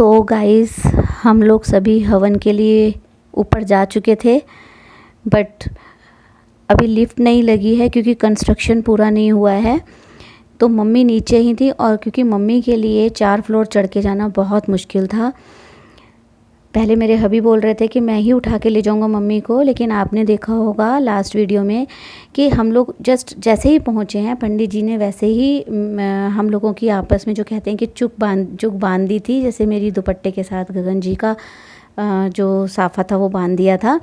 So guys, हम लोग सभी हवन के लिए ऊपर जा चुके थे, बट अभी लिफ्ट नहीं लगी है क्योंकि कंस्ट्रक्शन पूरा नहीं हुआ है। तो मम्मी नीचे ही थी और क्योंकि मम्मी के लिए 4 फ्लोर चढ़ के जाना बहुत मुश्किल था। पहले मेरे हबी बोल रहे थे कि मैं ही उठा के ले जाऊंगा मम्मी को, लेकिन आपने देखा होगा लास्ट वीडियो में कि हम लोग जस्ट जैसे ही पहुंचे हैं पंडित जी ने वैसे ही हम लोगों की आपस में जो कहते हैं कि चुक बांध दी थी। जैसे मेरी दुपट्टे के साथ गगन जी का जो साफ़ा था वो बांध दिया था।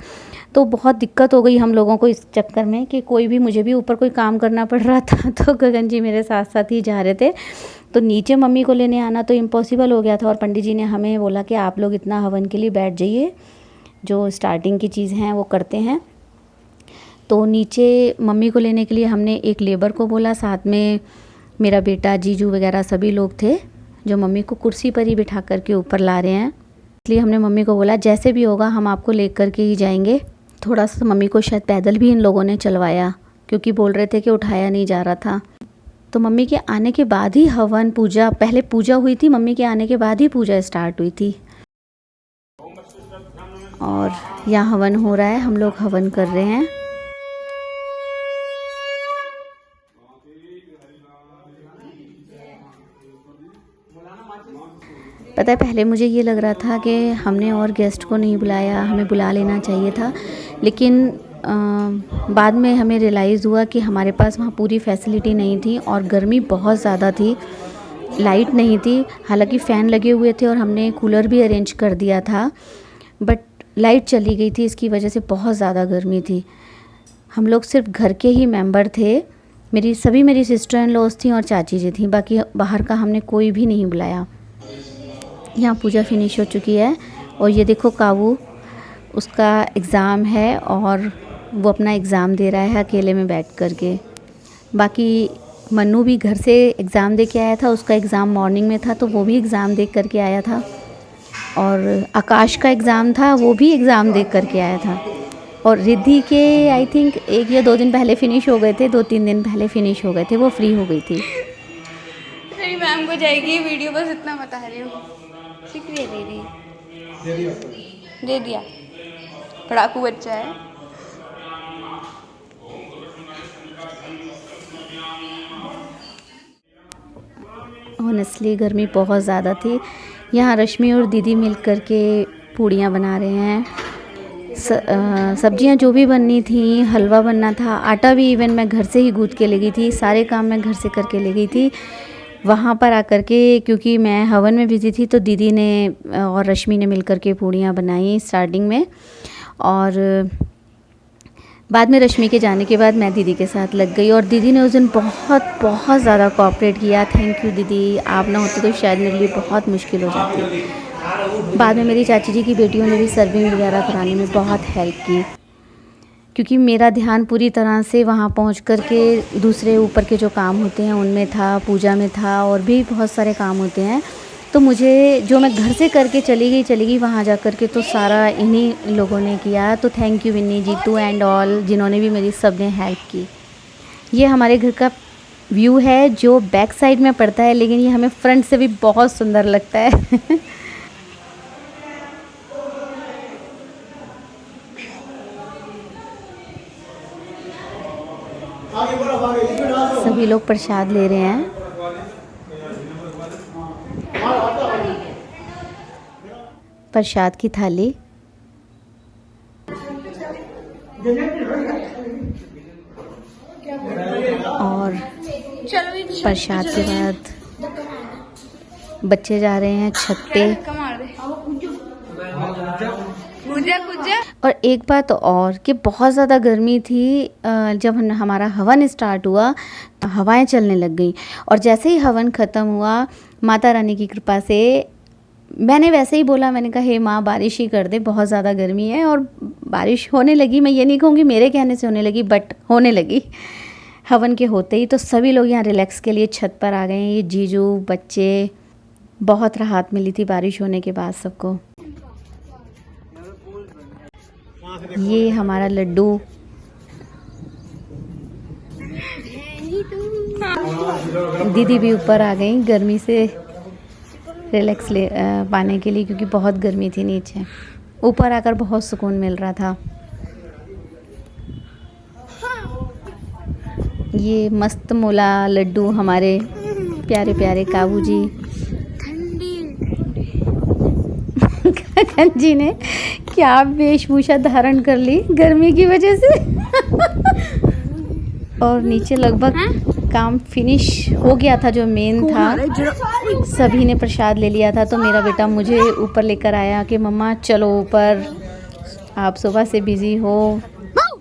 तो बहुत दिक्कत हो गई हम लोगों को इस चक्कर में कि कोई भी मुझे भी ऊपर कोई काम करना पड़ रहा था, तो गगन जी मेरे साथ साथ ही जा रहे थे। तो नीचे मम्मी को लेने आना तो इम्पॉसिबल हो गया था और पंडित जी ने हमें बोला कि आप लोग इतना हवन के लिए बैठ जाइए, जो स्टार्टिंग की चीज़ हैं वो करते हैं। तो नीचे मम्मी को लेने के लिए हमने एक लेबर को बोला, साथ में मेरा बेटा, जीजू वगैरह सभी लोग थे जो मम्मी को कुर्सी पर ही बिठा करके ऊपर ला रहे हैं। इसलिए हमने मम्मी को बोला जैसे भी होगा हम आपको ले कर के ही जाएंगे। थोड़ा सा मम्मी को शायद पैदल भी इन लोगों ने चलवाया क्योंकि बोल रहे थे कि उठाया नहीं जा रहा था। तो मम्मी के आने के बाद ही हवन पूजा, पहले पूजा हुई थी, मम्मी के आने के बाद ही पूजा स्टार्ट हुई थी। और यहाँ हवन हो रहा है, हम लोग हवन कर रहे हैं। पता है पहले मुझे ये लग रहा था कि हमने और गेस्ट को नहीं बुलाया, हमें बुला लेना चाहिए था, लेकिन बाद में हमें रियलाइज़ हुआ कि हमारे पास वहाँ पूरी फैसिलिटी नहीं थी और गर्मी बहुत ज़्यादा थी, लाइट नहीं थी। हालांकि फ़ैन लगे हुए थे और हमने कूलर भी अरेंज कर दिया था, बट लाइट चली गई थी, इसकी वजह से बहुत ज़्यादा गर्मी थी। हम लोग सिर्फ घर के ही मेंबर थे, मेरी सिस्टर इन लॉज थी और चाची जी थी, बाकी बाहर का हमने कोई भी नहीं बुलाया। यहाँ पूजा फिनिश हो चुकी है और ये देखो कावू, उसका एग्ज़ाम है और वो अपना एग्ज़ाम दे रहा है अकेले में बैठ कर के। बाकी मन्नू भी घर से एग्ज़ाम दे के आया था, उसका एग्ज़ाम मॉर्निंग में था तो वो भी एग्ज़ाम दे कर के आया था। और आकाश का एग्ज़ाम था, वो भी एग्ज़ाम दे कर के आया था। और रिद्धि के आई थिंक 1 या 2 दिन पहले फ़िनिश हो गए थे, 2-3 दिन पहले फ़िनिश हो गए थे, वो फ्री हो गई थी। मेरी मैम को जाएगी वीडियो, बस इतना बता रही हूँ। शुक्रिया दीदी, दे दिया, पढ़ाकू बच्चा है। ऑनेस्टली गर्मी बहुत ज़्यादा थी। यहाँ रश्मि और दीदी मिल कर के पूड़ियाँ बना रहे हैं। सब्जियाँ जो भी बननी थी, हलवा बनना था, आटा भी इवन मैं घर से ही गूँथ के ले गई थी, सारे काम मैं घर से करके ले गई थी। वहाँ पर आकर के क्योंकि मैं हवन में बिज़ी थी तो दीदी ने और रश्मि ने मिलकर के पूड़ियाँ बनाई स्टार्टिंग में, और बाद में रश्मि के जाने के बाद मैं दीदी के साथ लग गई और दीदी ने उस दिन बहुत ज़्यादा कोऑपरेट किया। थैंक यू दीदी, आप ना होते तो शायद मेरे लिए बहुत मुश्किल हो जाती। बाद में मेरी चाची जी की बेटियों ने भी सर्विंग वगैरह कराने में बहुत हेल्प की, क्योंकि मेरा ध्यान पूरी तरह से वहाँ पहुँच कर के दूसरे ऊपर के जो काम होते हैं उनमें था, पूजा में था, और भी बहुत सारे काम होते हैं। तो मुझे जो मैं घर से करके चली गई वहाँ जा कर के तो सारा इन्हीं लोगों ने किया। तो thank you Vinni, Jeetu and all, जिन्होंने भी मेरी सब ने हेल्प की। ये हमारे घर का व्यू है जो बैक साइड में पड़ता है, लेकिन ये हमें फ्रंट से भी बहुत सुंदर लगता है। सभी लोग प्रसाद ले रहे हैं। प्रसाद की थाली और प्रसाद के बाद बच्चे जा रहे हैं छत पे। और एक बात और कि बहुत ज़्यादा गर्मी थी, जब हमारा हवन स्टार्ट हुआ हवाएं चलने लग गई, और जैसे ही हवन ख़त्म हुआ माता रानी की कृपा से मैंने वैसे ही बोला, मैंने कहा हे माँ बारिश ही कर दे, बहुत ज़्यादा गर्मी है, और बारिश होने लगी। मैं ये नहीं कहूँगी मेरे कहने से होने लगी, बट होने लगी हवन के होते ही। तो सभी लोग यहाँ रिलैक्स के लिए छत पर आ गए हैं, ये जीजू बच्चे, बहुत राहत मिली थी बारिश होने के बाद सबको। ये हमारा लड्डू, दीदी भी ऊपर आ गई गर्मी से, रिलैक्स पाने के लिए, क्योंकि बहुत गर्मी थी नीचे। ऊपर आकर बहुत सुकून मिल रहा था। ये मस्त मोला लड्डू हमारे प्यारे प्यारे काबू जी। गगन जी ने क्या वेशभूषा धारण कर ली गर्मी की वजह से। और नीचे लगभग काम फिनिश हो गया था, जो मेन था सभी ने प्रसाद ले लिया था। तो मेरा बेटा मुझे ऊपर लेकर आया कि मम्मा चलो ऊपर, आप सुबह से बिज़ी हो।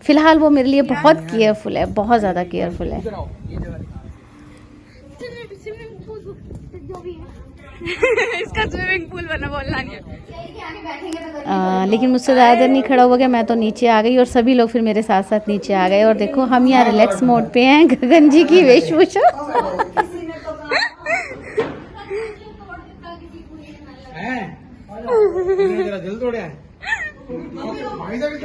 फ़िलहाल वो मेरे लिए बहुत केयरफुल है, बहुत ज़्यादा केयरफुल है। इसका स्विमिंग पूल बना, बोलना नहीं है। लेकिन मुझसे ज़्यादा देर नहीं खड़ा हुआ गया, मैं तो नीचे आ गई और सभी लोग फिर मेरे साथ साथ नीचे आ गए। और देखो हम यहाँ रिलैक्स मोड पे हैं। गगन जी की वेशभूषा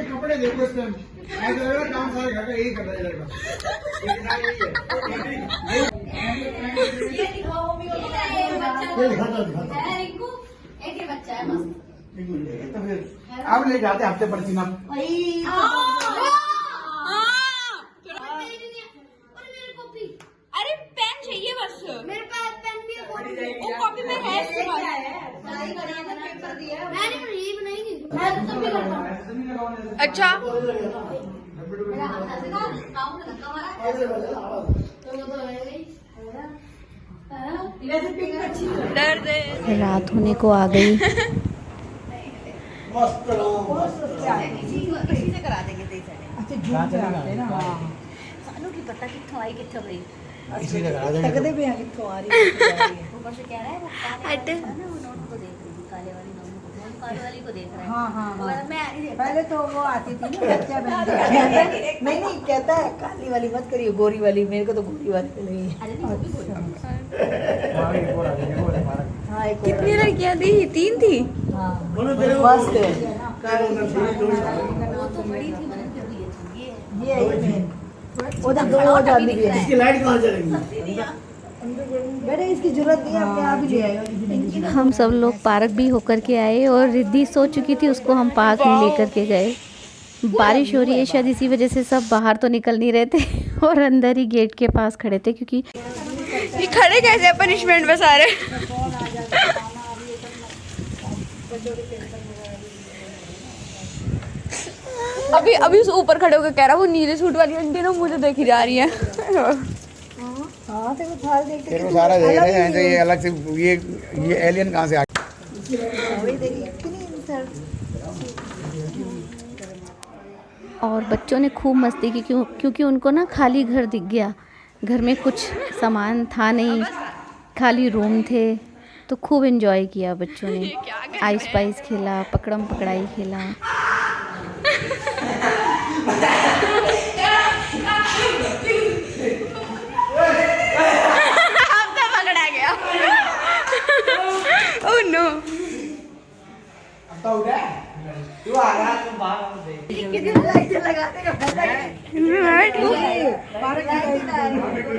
कपड़े देखो इसमें काम सारे घर का यही कर रहा है। अब ले जाते हफ्ते पर सीमा। अरे पेन चाहिए बस, मेरे पास पेन भी है, वो कॉपी में है इसके पास। अच्छा दर्द है। रात होने को आ गई। पहले तो वो आती थी ना बच्चा बहन। नहीं कहता है काली वाली मत करिए, गोरी वाली। मेरे को तो गोरी वाली नहीं है। हाँ, कितनी लड़कियां थी? 3 थी। मस्त है ये। उधर 2 जाती है। इसकी लाइट कहाँ चलेगी? बेटे इसकी जरूरत नहीं है, अपने आप ही ले आएगा। हम सब लोग पार्क भी होकर के आए और रिद्धि सो चुकी थी, उसको हम पार्क में लेकर के गए। बारिश हो रही है, शायद इसी वजह से सब बाहर तो निकल नहीं रहे थे और अंदर ही गेट के पास खड़े थे, क्योंकि ये खड़े कैसे हैं पनिशमेंट में सारे? अभी उस ऊपर खड़े होकर कह रहा वो नीले सूट वाली आंटी ना मुझे देखी जा रही है। हाँ, तेरे सारा देखते वो सारा देख रहे हैं, ये अलग से ये एलियन कहाँ से आ और बच्चों ने खूब मस्ती की, क्योंकि उनको ना खाली घर दिख गया। घर में कुछ सामान था नहीं, खाली रूम थे। तो खूब एंजॉय किया बच्चों ने। आइस पाइस खेला, पकड़म पकड़ाई खेला। पकड़ा गया। Oh no.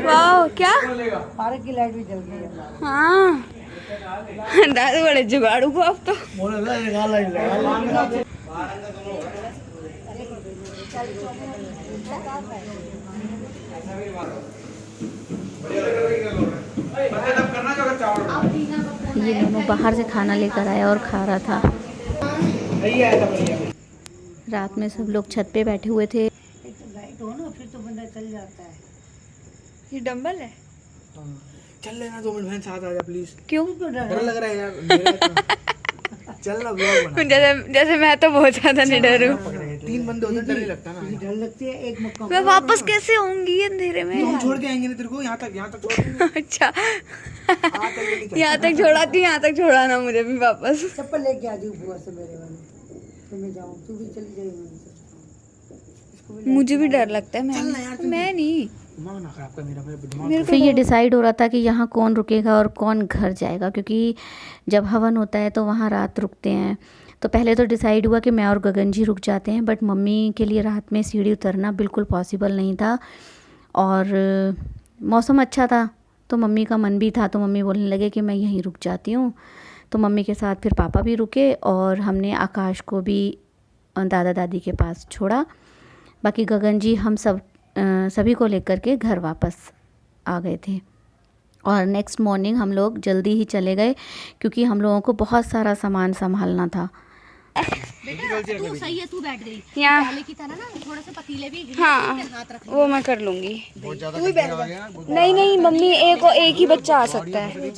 वाह, क्या पार्क की लाइट भी जल गई है। हाँ दादू बड़े जुगाड़ू को अब तो। ये दोनों बाहर से खाना लेकर आया और खा रहा था। रात में सब लोग छत पे बैठे हुए थे। लाइट हो ना फिर तो बंदा चल जाता है। ये डंबल है। चल लेना 2 मिनट, बहन साथ आ जा प्लीज। क्यों? डर लग रहा है यार। चल ना ब्लॉग बना। जैसे मैं तो बहुत ज्यादा निडर हूँ। 3 बंदे होते डर नहीं लगता ना। डर लगती है। एक मक्का मैं वापस कैसे आऊंगी अंधेरे में? हम छोड़ के आएंगे ना तेरे को, यहाँ तक छोड़। अच्छा यहाँ तक छोड़ा थी, यहाँ तक छोड़ा ना मुझे भी वापस। चप्पल लेके आ जाऊँ बुआ से मेरे वाले, तो मैं जाऊँ, तू भी चली जाएगी। मुझे भी डर लगता है। मैं नहीं। फिर ये डिसाइड हो रहा था कि यहाँ कौन रुकेगा और कौन घर जाएगा, क्योंकि जब हवन होता है तो वहाँ रात रुकते हैं। तो पहले तो डिसाइड हुआ कि मैं और गगन जी रुक जाते हैं, बट मम्मी के लिए रात में सीढ़ी उतरना बिल्कुल पॉसिबल नहीं था। और मौसम अच्छा था तो मम्मी का मन भी था, तो मम्मी बोलने लगे कि मैं यहीं रुक जाती हूँ। तो मम्मी के साथ फिर पापा भी रुके और हमने आकाश को भी दादा दादी के पास छोड़ा। बाकी गगन जी हम सभी को लेकर के घर वापस आ गए थे। और नेक्स्ट मॉर्निंग हम लोग जल्दी ही चले गए क्योंकि हम लोगों को बहुत सारा सामान संभालना था। तू सही है, तू बैठ गई यहाँ पहले की तरह ना, थोड़े से पतीले भी हाँ हाथ रख। वो मैं कर लूँगी। नहीं नहीं मम्मी, एक ही बच्चा आ सकता है।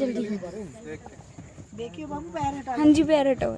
देखियो बाबू पैर हटा। हाँ जी पैर हटाओ।